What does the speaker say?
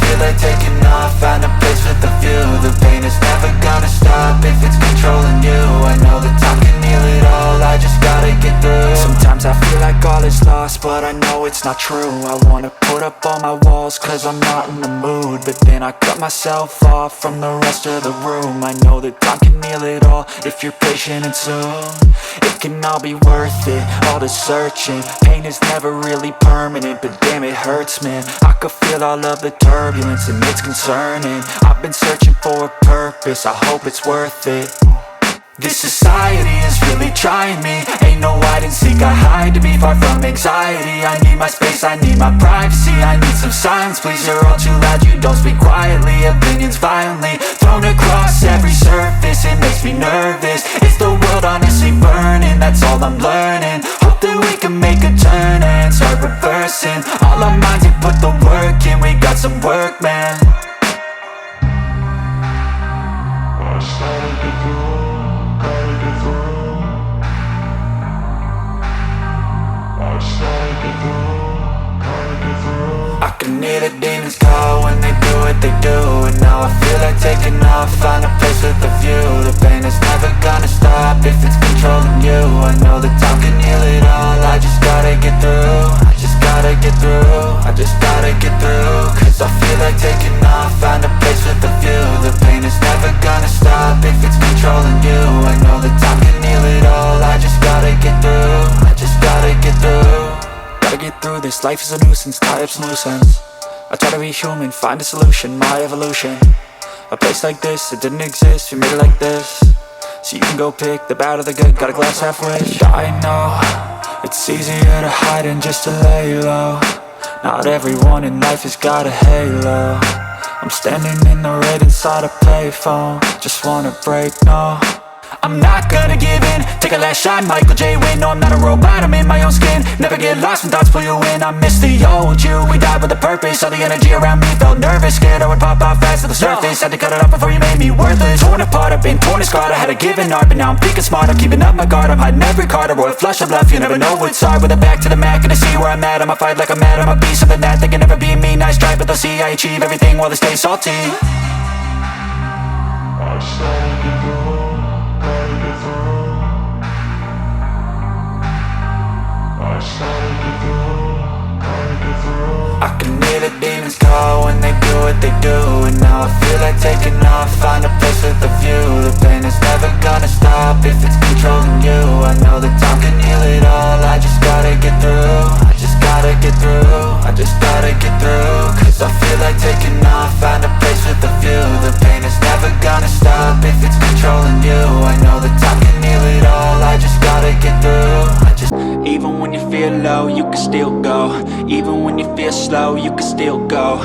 feel like taking off, find a place with a view. The pain is never gonna stop if it's controlling you. I know that time can heal it all, I just gotta get through. Sometimes I feel like all is lost, but I know it's not true. I wanna put up all my walls cause I'm not in the mood, but then I cut myself off from the rest of the room. I know that time can heal it all if you're patient and soon it can all be worth it, all the searching. Pain is never really permanent, but damn it hurts, man. I could feel all of the turbulence and it's concerning. I've been searching for a purpose, I hope it's worth it. This society is really trying me. Ain't no hide and seek, I hide to be far from anxiety. I need my space, I need my privacy. I need some silence, please, you're all too loud. You don't speak quietly, opinions violently thrown across every surface. It makes me nervous, is the world honestly burning? That's all I'm learning. Hope that we can make a turn and start reversing all our minds and put the work in. We got some work, man. I can hear the demons call when they do what they do, and now I feel like taking off, find a place with a view. The pain is never gonna stop if it's controlling you. I know that time can heal it all, I just gotta get through. I just gotta get through, I just gotta get through. Cause I feel like taking off, find a place with a view. The pain is never gonna stop if it's controlling you. I know that time can heal it all, I just gotta get through. I just gotta get through. Gotta get through this, life is a nuisance, tie up some loose ends. I try to be human, find a solution, my evolution. A place like this, it didn't exist, we made it like this. So you can go pick the bad or the good, got a glass half wish. I know, it's easier to hide than just to lay low. Not everyone in life has got a halo. I'm standing in the red inside a payphone, just wanna break, no. I'm not gonna give in, take a last shot, Michael J. Win. No, I'm not a robot, I'm in my own skin. Never get lost when thoughts pull you in. I miss the old you, we died with a purpose. All the energy around me felt nervous, scared I would pop out fast to the surface. Had to cut it off before you made me worthless. Torn apart, I've been torn and scarred. I had a given art, but now I'm thinking smart. I'm keeping up my guard, I'm hiding every card. A royal flush of bluff, you never know what's hard. With a back to the mat, gonna see where I'm at. I'ma fight like I'm mad, I'ma be something that they can never be me. Nice try, but they'll see I achieve everything while they stay salty. I started to go. I can hear the demons call when they do what they do, and now I feel like taking off, find a place with a view. The pain is never gonna stop if it's controlling you. I know that time can heal it all, I just gotta get through. I just gotta get through, I just gotta get through. Cause I feel like taking off, find a place with a view. The pain is never gonna stop if it's controlling you. I know that time can heal it all, I just gotta get through. Even when you feel low, you can still go. Even when you feel slow, you can still go.